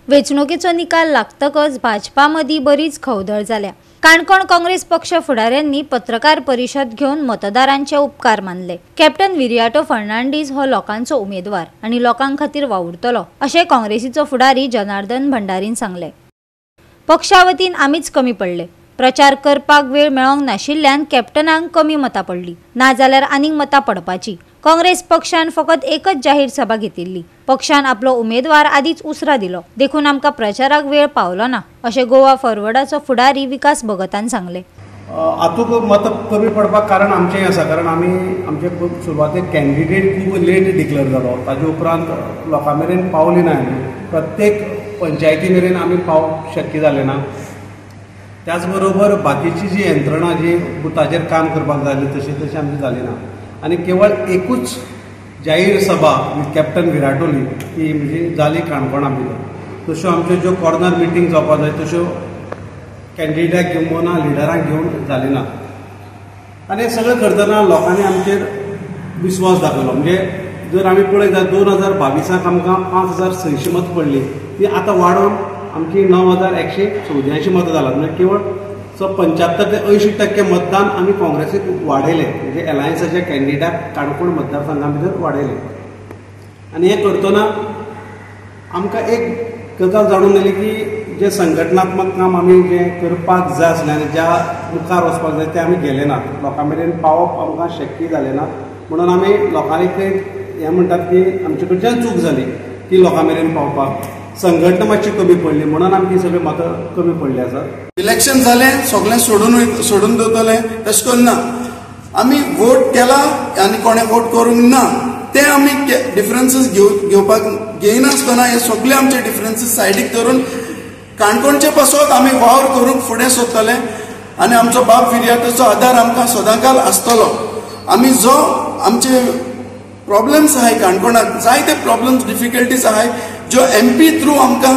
वेंचणुकेचो निकाल लागतकच भाजपा मदीं बरीच खवदळ जाल्या। काणकोण काँग्रेस पक्ष फुडाऱ्यांनी पत्रकार परिशद घेवन मतदारांचे उपकार मानले। कॅप्टन विरियाटो फर्नांडीस हो लोकांचो उमेदवार आनी लोकां खातीर वावुरतलो अशें काँग्रेसीचो फुडारी जनार्दन भंडारीन सांगले। पक्षा वतीन आमीच कमी पडले। प्रचार करपाक वेळ मेळोंक नाशिल्ल्यान कॅप्टनाक कमी मतां पडली, ना जाल्यार आनीक मतां पडपाची। काँग्रेस पक्षान फकत एकच जाहीर सभा घेतिल्ली। पक्षान आपलो उमेदवार आदींच उसरा दिलो, देखून आमकां प्रचाराक वेळ पावलो ना अशें गोवा फॉरवर्डाचो फुडारी विकास भगतान सांगले। हातूंत मत कमी पडपाक कारण आमचें आसा, कारण आमी आमचे सुरवातेक कॅन्डिडेट खूब लेट डिक्लेअर जालो, ताजे उपरांत लोकां मेरेन पावली ना। प्रत्येक पंचायती मेरेन आमी पावप शक्य जालें ना। त्याच बरोबर बाकीची जी यंत्रणा जी बुथाचेर काम करपाक जाय तशी आमची जाली ना। आनी केवळ एकूच जाहीर सभा कॅप्टन विराटोली ती म्हणजे जाली काणकोणा भितर। तश्यो आमच्यो ज्यो कॉर्नर मिटींग जावपाक जाय तश्यो कॅन्डिडेटाक घेवन ना, लिडरांक घेवन जाली ना। आनी सगळें करतना लोकांनी आमचेर विस्वास दाखयलो। म्हणजे जर आमी पळयत जाल्यार 2022 आमकां 5600 मत पडली, ती आतां वाडोवन आमची 9184 मतां जालात। म्हणजे केवळ 75 ते 80% मतदान आमी काँग्रेसीक वाडयले, म्हणजे एलायन्साच्या कॅन्डिडेटाक काणकोण मतदारसंघा भितर वाडयले। आनी हें करतना आमकां एक गजाल जाणून येयली की जे संघटनात्मक काम आमी जे करपाक जाय आसलें आनी ज्या मुखार वचपाक जाय तें आमी गेले नात, लोकां मेरेन पावप आमकां शक्य जालें ना। म्हणून आमी लोकांनी हें म्हणटात की आमचे कडच्यान चूक जाली की लोकां मेरेन पावपाक। संघटना मातशी कमी पडली म्हणून आमची सगळी मतां कमी पडली आसात। इलेक्शन जालें, सगळें सोडून दवरतले तशें करून ना। आमी वोट केला आनी कोणें वोट करूंक ना ते आमी डिफरन्सीस घेवपाक घेयनासतना हे सगळे आमचे डिफरन्सीस सायडीक धरून काणकोणचे पासत आमी वावर करूंक फुडें सरतले आनी आमचो बाब विरियाटोचो आदार आमकां सदांकाल आसतलो। आमी जो आमचे प्रॉब्लेम्स आहाय काणकोणाक, जायते प्रॉब्लेम्स डिफिकल्टीज आहाय ज्यो MP थ्रू आमकां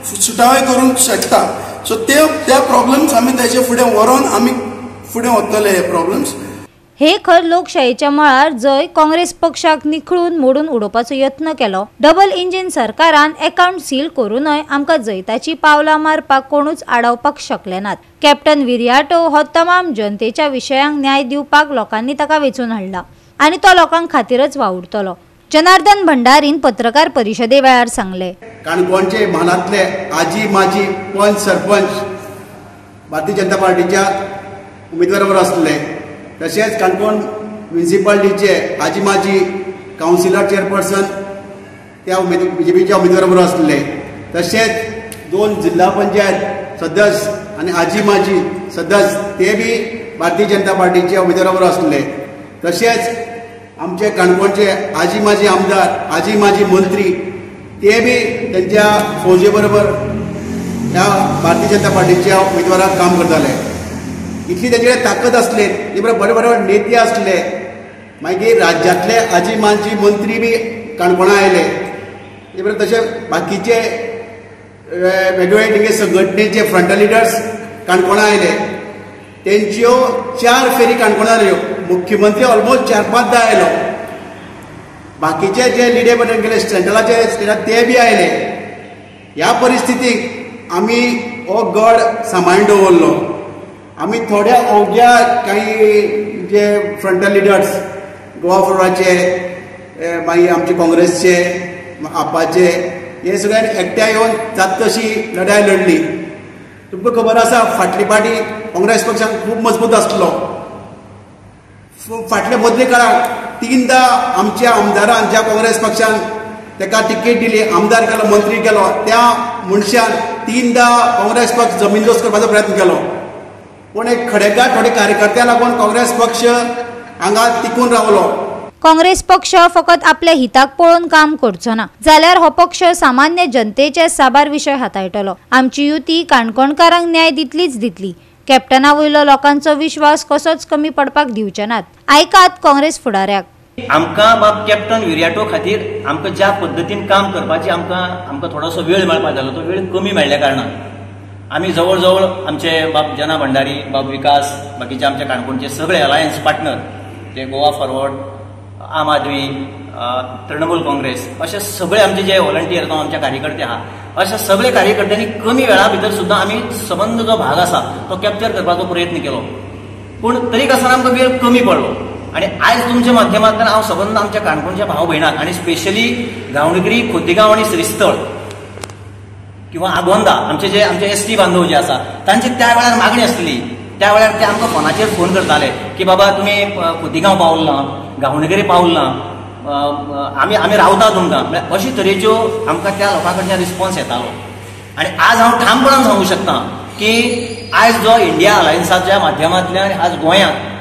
सुटावे करूंक शकता। सो त्या प्रॉब्लेम्स आमी तेजे फुडें व्हरोन आमी फुडें वतले हे प्रॉब्लेम्स। हे खर लोकशायेच्या मळार जंय काँग्रेस पक्षाक निखळून मोडून उडोवपाचो यत्न केलो, डबल इंजिन सरकारान अकाउंट सील करूनय आमकां जैताची पावलां मारपाक कोणूच आडावपाक शकले नात। कॅप्टन विरियाटो हो तमाम जनतेच्या विशयांक न्याय दिवपाक लोकांनी ताका वेचून हाडला आनी तो लोकां खातीरच वावुरतलो। जनार्दन भंडारीन पत्रकार परिशदे वेळार सांगले। काणकोणचे म्हालांतले आजी माजी पंच सरपंच भारतीय जनता पार्टीच्या उमेदवारावर आसले, तशेंच काणकोण म्युनिसिपालिटीचे आजी माजी कावन्सिलर चेअरपर्सन त्या BJPच्या उमेदवारावर आसले, तशेंच 2 जिल्हा पंचायत सदस्य आनी आजी माजी सदस्य ते बी भारतीय जनता पार्टीच्या उमेदवारावर आसले, तशेंच आमचे काणकोणचे आजी माजी आमदार आजी माजी मंत्री ते बी त्यांच्या फौजे बरोबर ह्या भारतीय जनता पार्टीच्या उमेदवाराक काम करताले। इतली तेंचे ताकद आसली, ते बरे बरे नेते आसले। मागीर राज्यांतले आजी माजी मंत्री बी काणकोणा आयले, ते बरे तशे बाकीचे वेगवेगळे संघटनेचे फ्रंट लिडर्स काणकोणा आयले। तेंच्यो 4 फेरी काणकोणा येयो, मुख्यमंत्री ऑलमोस्ट 4-5 आयलो। बाकीचे जे लिडर बटन गेले सेंट्रलाचे स्टेटात ते बी आयले। ह्या परिस्थितीक आमी हो गड सांबाळून दवरलो। आमी थोड्या अवघ्या काही जे फ्रंट लिडर्स गोवा फॉरवर्डाचे, मागीर आमचे काँग्रेसचे, आपाचे, हे सगळ्यांनी एकठांय येवन जात तशी लढाई लढली। तुमकां खबर आसा फाटली पाटी काँग्रेस पक्षाक खूब मजबूत आसलो। फाटल्या मदले काळात 3दा आमच्या आमदारान ज्या काँग्रेस पक्षान ताका तिकेट दिली, आमदार केलो, मंत्री केलो, त्या मनशान 3दा काँग्रेस पक्ष जमीनदोस्त करपाचो प्रयत्न केलो। पूण एक खडेकार थोडे कार्यकर्त्या लागून काँग्रेस पक्ष हांगा टिकून रावलो। काँग्रेस पक्ष फकत आपल्या हिताक पळोवन काम करचो ना, जाल्यार हो पक्ष सामान्य जनतेचे साबार विशय हाताळटलो। आमची युती काणकोणकारांक न्याय दितलीच दितली। कॅप्टना वयलो लोकांचो विश्वास कसोच कमी पडपाक दिवचे नात। आयकात काँग्रेस फुडाऱ्याक। आमकां बाब कॅप्टन विरियाटो खातीर आमकां ज्या पद्दतीन काम करपाची आमकां थोडोसो वेळ मेळपाक जालो, तो वेळ कमी मेळ्ळ्या कारणान आमी जवळ जवळ आमचे बाब जना भंडारी, बाब विकास, बाकीचे आमचे काणकोणचे सगळे अलायन्स पार्टनर जे गोवा फॉरवर्ड, आम आदमी, तृणमूल काँग्रेस असे सगळे आमचे जे व्हॉलंटियर जावं आमचे कार्यकर्ते आहा अशा सगळे कार्यकर्त्यांनी कमी वेळा भितर सुद्दां आमी संबंद जो भाग आसा तो कॅप्चर करपाचो प्रयत्न केलो, पूण तरी आसतना आमकां वेळ कमी पडलो. आणि आयज तुमच्या माध्यमांतल्यान हांव संबंद आमच्या काणकोणच्या भाव भयणांक आनी स्पेशली गांवडोंगरी, खोतीगांव आनी श्रीस्थळ किंवा आगोंदा आमचे एसटी बांधव जे आसा तांची त्या वेळार मागणी आसली. त्या वेळार ते आमकां फोनाचेर फोन करताले की बाबा तुमी खोतीगांव पावल ना, गांवडोंगरी पावल ना, आमी रावता तुमकां. अशे तरेच्यो आमकां त्या लोकां कडच्यान रिस्पॉन्स येतालो. आनी आज हांव ठामपणान सांगूं शकता की आयज जो इंडिया अलायन्साच्या माध्यमांतल्यान आज गोंयांत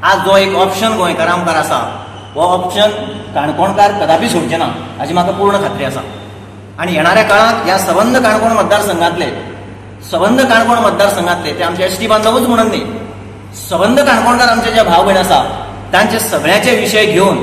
आज जो एक ऑप्शन गोंयकारां मुखार आसा, हो ऑप्शन काणकोणकार कदापि सोडचे ना हाची म्हाका पूर्ण खात्री आसा. आनी येणाऱ्या काळात ह्या सबंद काणकोण मतदारसंघातले ते आमचे एसटी बांधवच म्हणून न्ही, सबंद काणकोणकार आमचे जे भाव भयण आसा तांचे सगळ्याचे विशय घेवन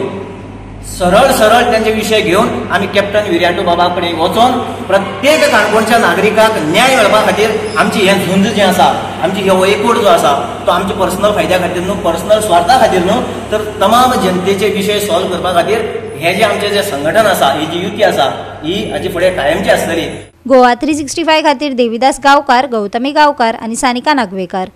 सरळ त्यांचे विशय घेवन आमी कॅप्टन विर्याटो बाबा कडेन वचोन प्रत्येक काणकोणच्या नागरिकाक न्याय मेळपा खातीर आमची हें झुंज जें आसा, आमची हो एकवट जो आसा तो आमच्या पर्सनल फायद्या खातीर न्हू, पर्सनल स्वार्था खातीर न्हू, तर तमाम जनतेचे विशय सॉल्व करपा खातीर हे जे आमचे जे संघटन आसा, ही जी युती आसा ही हाचे फुडें कायमची आसतली. गोवा 365 खातीर देविदास गांवकार, गौतमी गांवकार आनी सानिका नागवेकर.